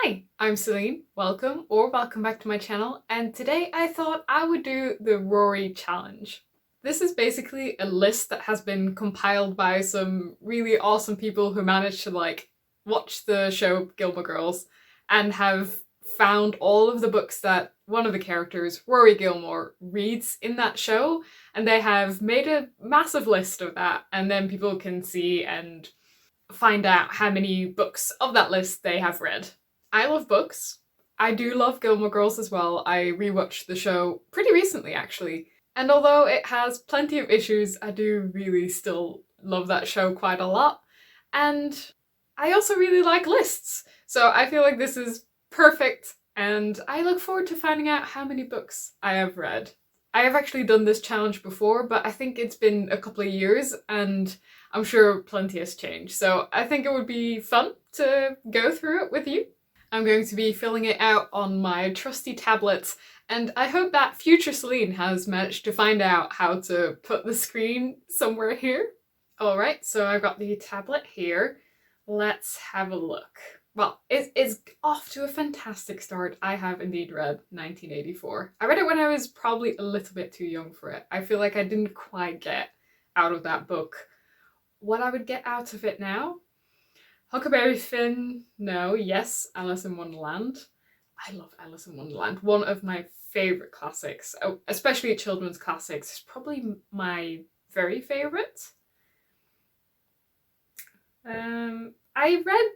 Hi, I'm Celine. Welcome back to my channel, and today I thought I would do the Rory challenge. This is basically a list that has been compiled by some really awesome people who managed to watch the show Gilmore Girls and have found all of the books that one of the characters, Rory Gilmore, reads in that show, and they have made a massive list of that, and then people can see and find out how many books of that list they have read. I love books. I do love Gilmore Girls as well. I rewatched the show pretty recently actually. And although it has plenty of issues, I do really still love that show quite a lot. And I also really like lists. So I feel like this is perfect and I look forward to finding out how many books I have read. I have actually done this challenge before, but I think it's been a couple of years and I'm sure plenty has changed. So I think it would be fun to go through it with you. I'm going to be filling it out on my trusty tablet, and I hope that future Celine has managed to find out how to put the screen somewhere here. Alright, so I've got the tablet here. Let's have a look. Well, it's off to a fantastic start. I have indeed read 1984. I read it when I was probably a little bit too young for it. I feel like I didn't quite get out of that book what I would get out of it now. Huckleberry Finn, no. Yes, Alice in Wonderland. I love Alice in Wonderland. One of my favourite classics, especially children's classics. It's probably my very favourite. I read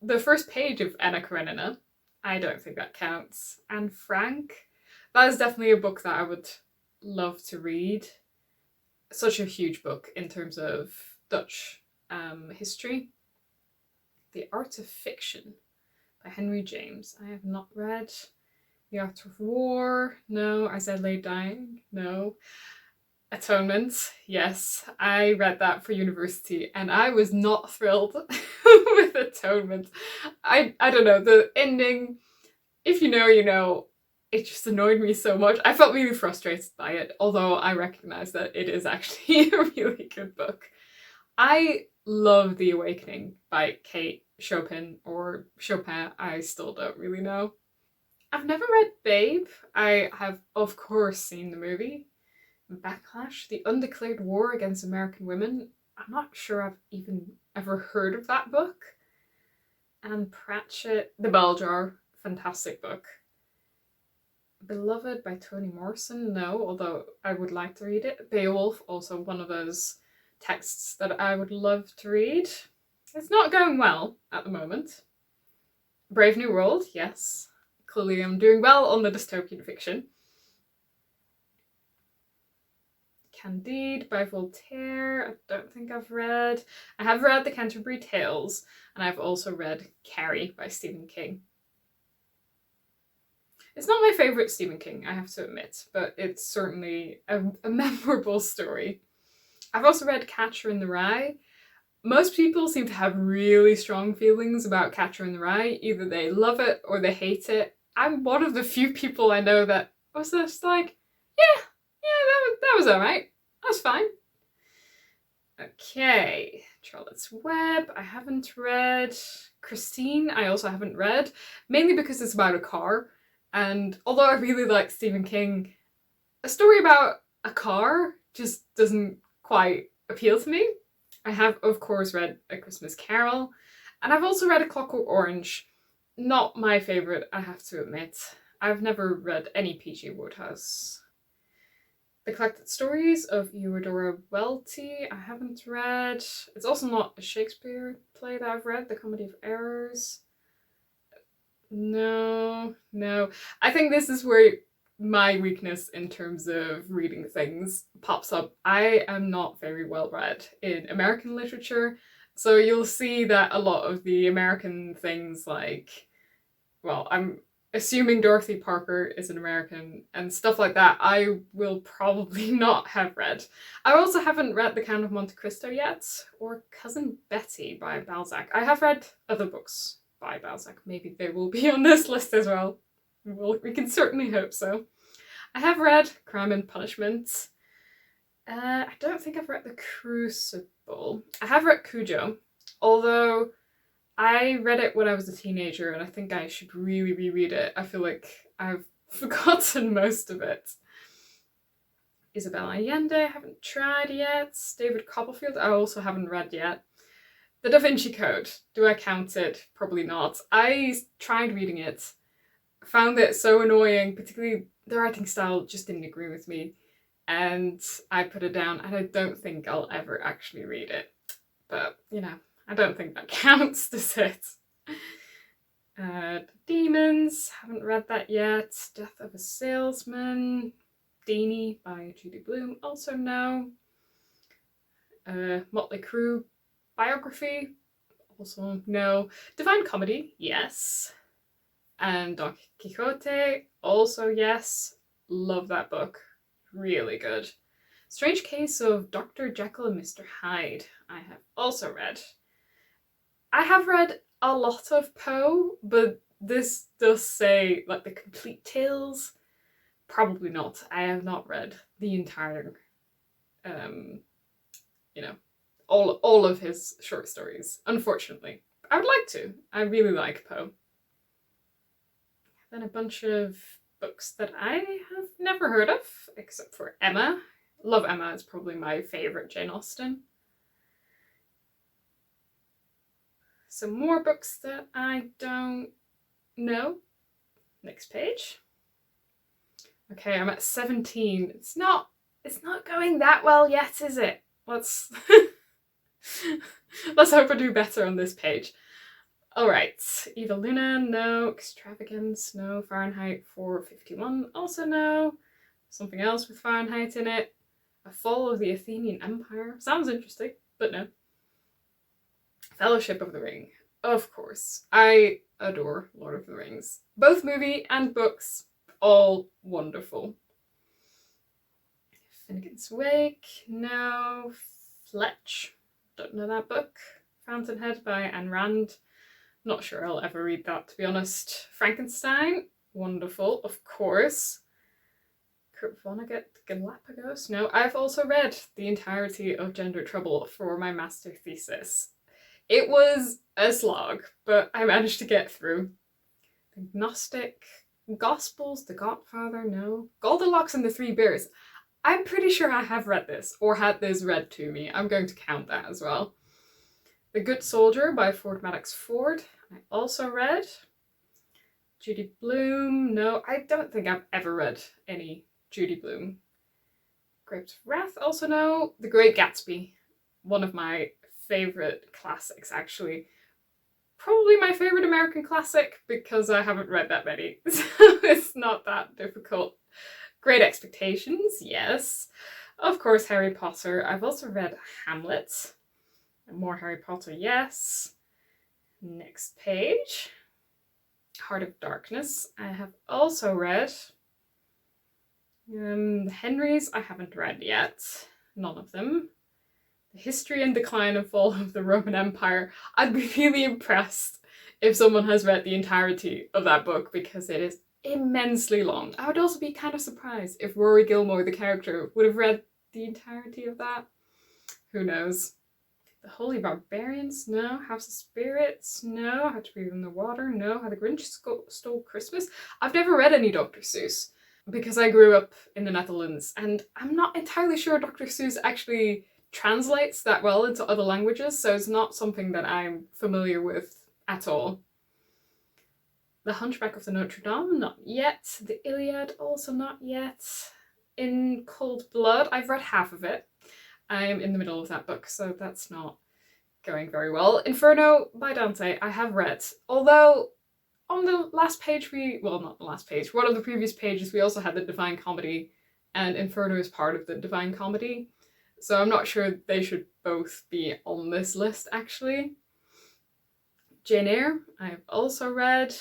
the first page of Anna Karenina. I don't think that counts. Anne Frank. That is definitely a book that I would love to read. Such a huge book in terms of Dutch history. The Art of Fiction by Henry James. I have not read. The Art of War. No. I Said Lay Dying. No. Atonement. Yes. I read that for university and I was not thrilled with Atonement. I don't know. The ending, if you know, you know. It just annoyed me so much. I felt really frustrated by it, although I recognise that it is actually a really good book. I love The Awakening by Kate Chopin, or Chopin, I still don't really know. I've never read Babe. I have of course seen the movie. Backlash, The Undeclared War Against American Women. I'm not sure I've even ever heard of that book. Anne Pratchett, The Bell Jar, fantastic book. Beloved by Toni Morrison, no, although I would like to read it. Beowulf, also one of those texts that I would love to read. It's not going well at the moment. Brave New World, yes. Clearly I'm doing well on the dystopian fiction. Candide by Voltaire, I don't think I've read. I have read The Canterbury Tales, and I've also read Carrie by Stephen King. It's not my favourite Stephen King, I have to admit, but it's certainly a memorable story. I've also read Catcher in the Rye. Most people seem to have really strong feelings about Catcher in the Rye. Either they love it or they hate it. I'm one of the few people I know that was just like, yeah, that was alright. That's fine. Okay, Charlotte's Web, I haven't read. Christine, I also haven't read, mainly because it's about a car. And although I really like Stephen King, a story about a car just doesn't quite appeal to me. I have, of course, read A Christmas Carol, and I've also read A Clockwork Orange. Not my favourite, I have to admit. I've never read any P.G. Wodehouse. The Collected Stories of Eudora Welty, I haven't read. It's also not a Shakespeare play that I've read, The Comedy of Errors. No. I think this is where my weakness in terms of reading things pops up. I am not very well read in American literature, so you'll see that a lot of the American things I'm assuming Dorothy Parker is an American and stuff like that, I will probably not have read. I also haven't read The Count of Monte Cristo yet, or Cousin Betty by Balzac. I have read other books by Balzac. Maybe they will be on this list as well. We can certainly hope so. I have read Crime and Punishment. I don't think I've read The Crucible. I have read Cujo, although I read it when I was a teenager and I think I should really reread it. I feel like I've forgotten most of it. Isabel Allende, I haven't tried yet. David Copperfield, I also haven't read yet. The Da Vinci Code, do I count it? Probably not. I tried reading it, found it so annoying, particularly the writing style just didn't agree with me, and I put it down, and I don't think I'll ever actually read it. But, you know, I don't think that counts, does it? Demons, haven't read that yet. Death of a Salesman, Deanie by Judy Blume, also no. Motley Crue biography, also no. Divine Comedy, yes. And Don Quixote, also yes. Love that book, really good. Strange Case of Dr. Jekyll and Mr. Hyde, I have also read. I have read a lot of Poe, but this does say like the complete tales. Probably not. I have not read the entire, you know, all of his short stories, unfortunately. I would like to. I really like Poe. Then a bunch of books that I have never heard of, except for Emma. Love Emma, it's probably my favourite Jane Austen. Some more books that I don't know. Next page. Okay, I'm at 17. It's not going that well yet, is it? Let's let's hope I do better on this page. Alright, Eva Luna, no. Extravagance, no. Fahrenheit 451, also no. Something else with Fahrenheit in it. A Fall of the Athenian Empire. Sounds interesting, but no. Fellowship of the Ring, of course. I adore Lord of the Rings. Both movie and books, all wonderful. Finnegan's Wake, no. Fletch, don't know that book. Fountainhead by Ayn Rand. Not sure I'll ever read that, to be honest. Frankenstein, wonderful, of course. Kurt Vonnegut, Galapagos. No, I've also read the entirety of Gender Trouble for my master thesis. It was a slog, but I managed to get through. Agnostic, Gospels, The Godfather, no. Goldilocks and the Three Bears. I'm pretty sure I have read this, or had this read to me. I'm going to count that as well. The Good Soldier by Ford Madox Ford, I also read. Judy Blume, no, I don't think I've ever read any Judy Blume. Grapes of Wrath, also no. The Great Gatsby, one of my favourite classics actually. Probably my favourite American classic because I haven't read that many, so it's not that difficult. Great Expectations, yes. Of course, Harry Potter. I've also read Hamlet. More Harry Potter, yes. Next page. Heart of Darkness, I have also read. The Henrys, I haven't read yet. None of them. The History and Decline and Fall of the Roman Empire. I'd be really impressed if someone has read the entirety of that book because it is immensely long. I would also be kind of surprised if Rory Gilmore, the character, would have read the entirety of that. Who knows? The Holy Barbarians, no. House of Spirits, no. How to Breathe in the Water, no. How the Grinch Stole Christmas. I've never read any Dr. Seuss because I grew up in the Netherlands and I'm not entirely sure Dr. Seuss actually translates that well into other languages, so it's not something that I'm familiar with at all. The Hunchback of the Notre Dame, not yet. The Iliad, also not yet. In Cold Blood, I've read half of it. I'm in the middle of that book, so that's not going very well. Inferno by Dante, I have read. Although, on the last page well, not the last page, one of the previous pages we also had the Divine Comedy, and Inferno is part of the Divine Comedy. So I'm not sure they should both be on this list, actually. Jane Eyre, I've also read.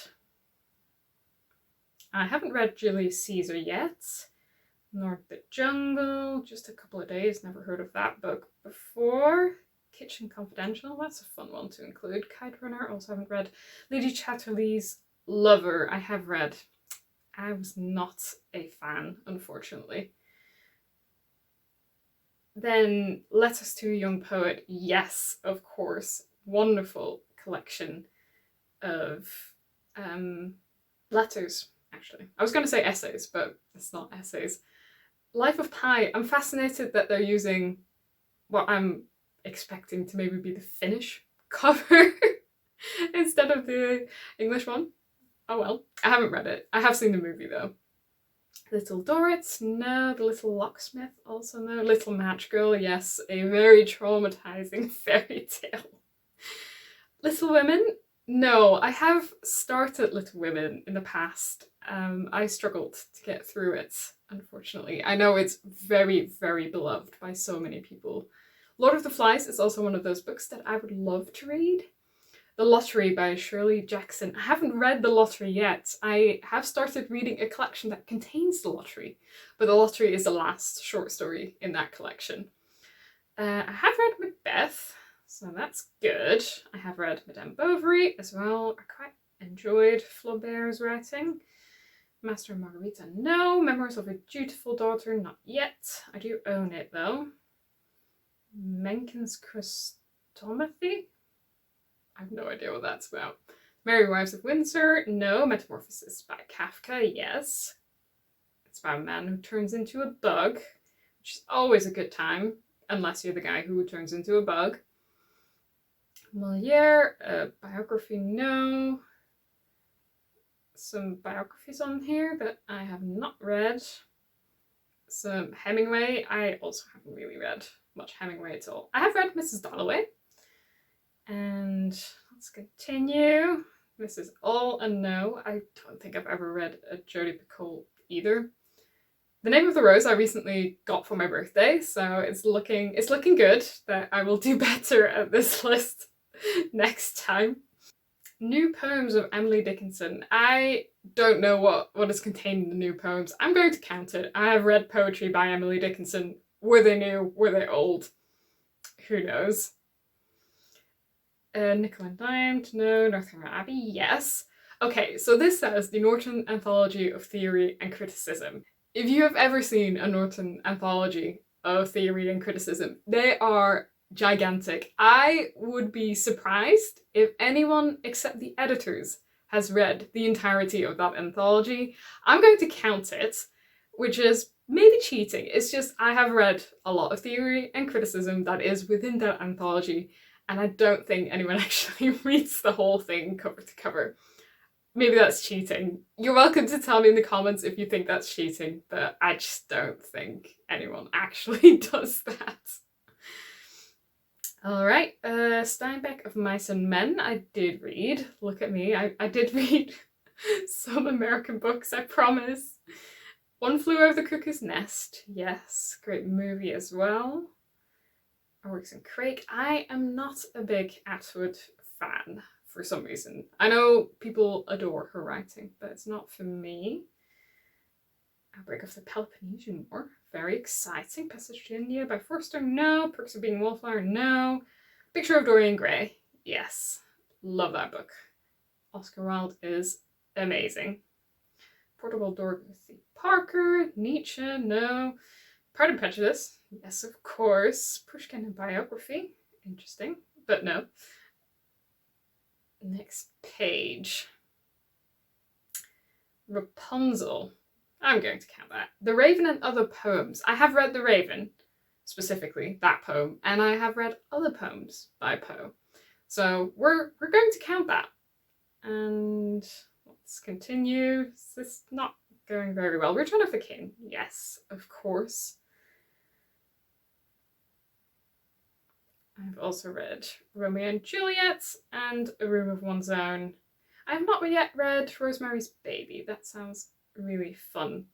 I haven't read Julius Caesar yet. North the Jungle, just a couple of days, never heard of that book before. Kitchen Confidential, that's a fun one to include. Kite Runner, also haven't read. Lady Chatterley's Lover, I have read. I was not a fan, unfortunately. Then Letters to a Young Poet, yes, of course. Wonderful collection. of letters, actually. I was going to say essays, but it's not essays. Life of Pi. I'm fascinated that they're using what I'm expecting to maybe be the Finnish cover instead of the English one. Oh well, I haven't read it. I have seen the movie though. Little Dorrit, no. The Little Locksmith, also no. Little Match Girl, yes. A very traumatizing fairy tale. Little Women, no. I have started Little Women in the past. I struggled to get through it, unfortunately. I know it's very, very beloved by so many people. Lord of the Flies is also one of those books that I would love to read. The Lottery by Shirley Jackson. I haven't read The Lottery yet. I have started reading a collection that contains The Lottery, but The Lottery is the last short story in that collection. I have read Macbeth, so that's good. I have read Madame Bovary as well. I quite enjoyed Flaubert's writing. Master and Margarita, no. Memoirs of a Dutiful Daughter, not yet. I do own it though. Mencken's Chrestomathy? I have no idea what that's about. Merry Wives of Windsor, no. Metamorphosis by Kafka, yes. It's about a man who turns into a bug, which is always a good time, unless you're the guy who turns into a bug. Moliere, biography, no. Some biographies on here that I have not read. Some Hemingway, I also haven't really read much Hemingway at all. I have read Mrs. Dalloway. And let's continue. This is all a no. I don't think I've ever read a Jodi Picoult either. The Name of the Rose I recently got for my birthday, so it's looking good that I will do better at this list next time. New poems of Emily Dickinson. I don't know what is contained in the new poems. I'm going to count it. I have read poetry by Emily Dickinson. Were they new? Were they old? Who knows? Nickel and Dimed, no. Northanger Abbey, yes. Okay, so this says the Norton Anthology of Theory and Criticism. If you have ever seen a Norton Anthology of Theory and Criticism, they are gigantic. I would be surprised if anyone except the editors has read the entirety of that anthology. I'm going to count it, which is maybe cheating. It's just I have read a lot of theory and criticism that is within that anthology, and I don't think anyone actually reads the whole thing cover to cover. Maybe that's cheating. You're welcome to tell me in the comments if you think that's cheating, but I just don't think anyone actually does that. Alright, Steinbeck of Mice and Men I did read. Look at me, I did read some American books, I promise. One Flew Over the Cuckoo's Nest, yes, great movie as well. Works in Craig. I am not a big Atwood fan for some reason. I know people adore her writing, but it's not for me. Outbreak of the Peloponnesian War, very exciting. Passage to India by Forster, no. Perks of Being a Wallflower, no. Picture of Dorian Gray, yes. Love that book. Oscar Wilde is amazing. Portable Dorothy Parker, Nietzsche, no. Pride and Prejudice, yes, of course. Pushkin and biography, interesting, but no. Next page. Rapunzel, I'm going to count that. The Raven and Other Poems. I have read The Raven, specifically that poem, and I have read other poems by Poe. So we're going to count that. And let's continue. This is not going very well. Return of the King, yes, of course. I've also read Romeo and Juliet and A Room of One's Own. I have not yet read Rosemary's Baby. That sounds really fun.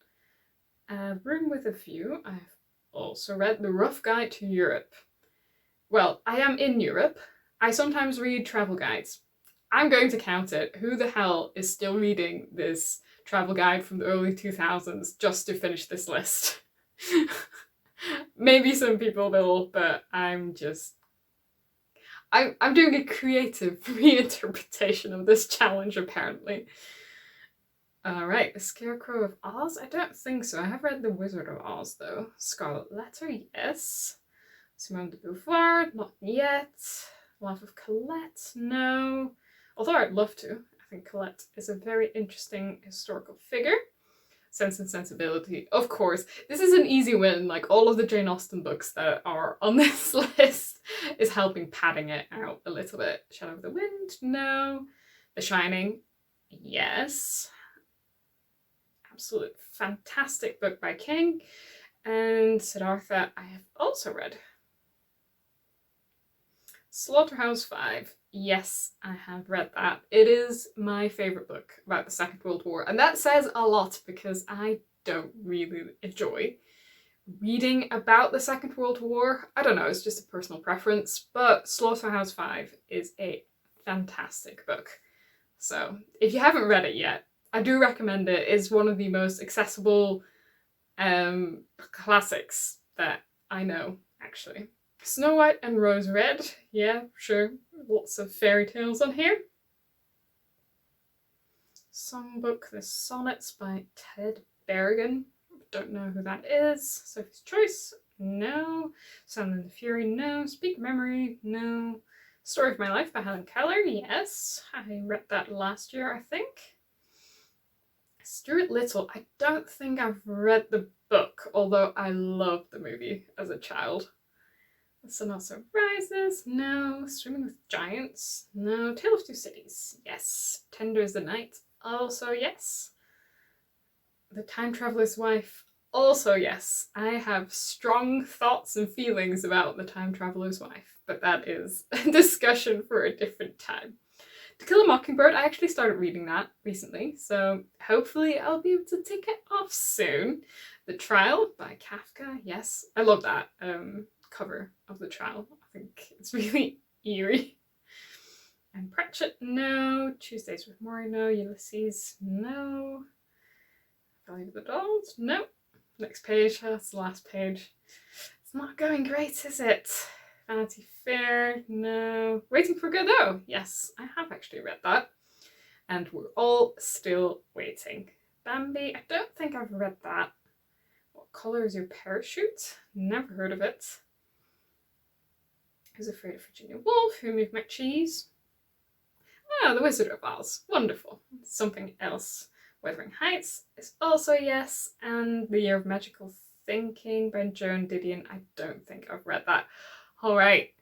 Room with a View. I've also read The Rough Guide to Europe. Well, I am in Europe. I sometimes read travel guides. I'm going to count it. Who the hell is still reading this travel guide from the early 2000s just to finish this list? Maybe some people will, but I'm doing a creative reinterpretation of this challenge, apparently. Alright, The Scarecrow of Oz? I don't think so. I have read The Wizard of Oz, though. Scarlet Letter, yes. Simone de Beauvoir, not yet. Life of Colette, no. Although I'd love to. I think Colette is a very interesting historical figure. Sense and Sensibility, of course. This is an easy win. Like, all of the Jane Austen books that are on this list is helping padding it out a little bit. Shadow of the Wind, no. The Shining, yes. Absolute fantastic book by King. And Siddhartha I have also read. Slaughterhouse-Five, yes, I have read that. It is my favourite book about the Second World War, and that says a lot because I don't really enjoy reading about the Second World War. I don't know, it's just a personal preference, but Slaughterhouse-Five is a fantastic book. So if you haven't read it yet, I do recommend it. It's one of the most accessible classics that I know, actually. Snow White and Rose Red, yeah, sure, lots of fairy tales on here. Songbook, The Sonnets by Ted Berrigan, don't know who that is. Sophie's Choice, no. Sound and the Fury, no. Speak Memory, no. Story of My Life by Helen Keller, yes, I read that last year, I think. Stuart Little, I don't think I've read the book, although I loved the movie as a child. The Sun Also Rises, no. Swimming with Giants, no. Tale of Two Cities, yes. Tender as the Night, also yes. The Time Traveler's Wife, also yes. I have strong thoughts and feelings about The Time Traveler's Wife, but that is a discussion for a different time. To Kill a Mockingbird, I actually started reading that recently, so hopefully I'll be able to take it off soon. The Trial by Kafka, yes. I love that cover of The Trial. I think it's really eerie. And Pratchett, no. Tuesdays with Morrie, no. Ulysses, no. Valley of the Dolls, no. Next page, that's the last page. It's not going great, is it? Vanity Fair, no. Waiting for Godot, yes, I have actually read that. And We're All Still Waiting. Bambi, I don't think I've read that. What Colour Is Your Parachute? Never heard of it. Who's Afraid of Virginia Woolf? Who Moved My Cheese? Oh, The Wizard of Oz, wonderful. Something Else. Wuthering Heights is also yes, and The Year of Magical Thinking by Joan Didion. I don't think I've read that. Alright,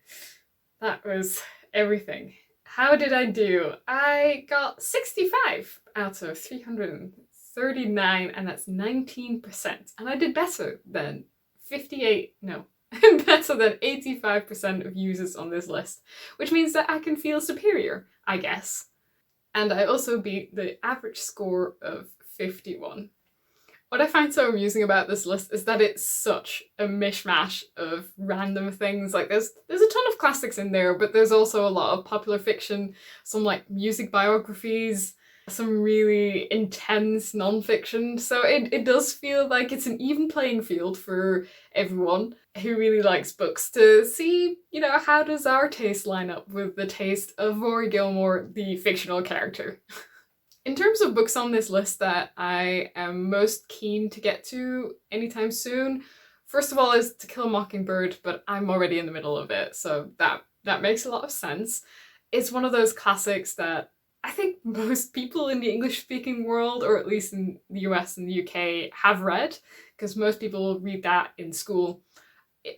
that was everything. How did I do? I got 65 out of 339, and that's 19%. And I did better than 85% of users on this list, which means that I can feel superior, I guess. And I also beat the average score of 51. What I find so amusing about this list is that it's such a mishmash of random things. Like there's a ton of classics in there, but there's also a lot of popular fiction, some like music biographies, some really intense non-fiction. So it does feel like it's an even playing field for everyone who really likes books to see, you know, how does our taste line up with the taste of Rory Gilmore, the fictional character. In terms of books on this list that I am most keen to get to anytime soon, first of all is To Kill a Mockingbird, but I'm already in the middle of it, so that makes a lot of sense. It's one of those classics that I think most people in the English-speaking world, or at least in the US and the UK, have read, because most people read that in school.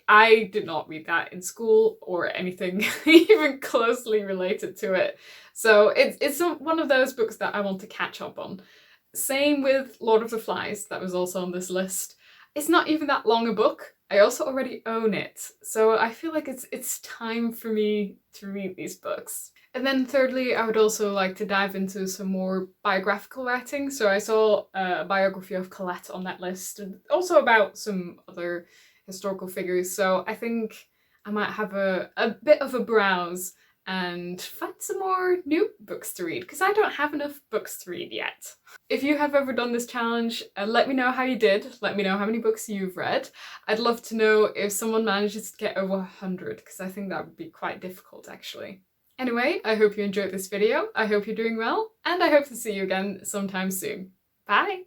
I did not read that in school or anything even closely related to it. So it's one of those books that I want to catch up on. Same with Lord of the Flies, that was also on this list. It's not even that long a book. I also already own it. So I feel like it's time for me to read these books. And then thirdly, I would also like to dive into some more biographical writing. So I saw a biography of Colette on that list, and also about some other historical figures, so I think I might have a bit of a browse and find some more new books to read, because I don't have enough books to read yet. If you have ever done this challenge, let me know how you did, let me know how many books you've read. I'd love to know if someone manages to get over 100, because I think that would be quite difficult actually. Anyway, I hope you enjoyed this video, I hope you're doing well, and I hope to see you again sometime soon. Bye!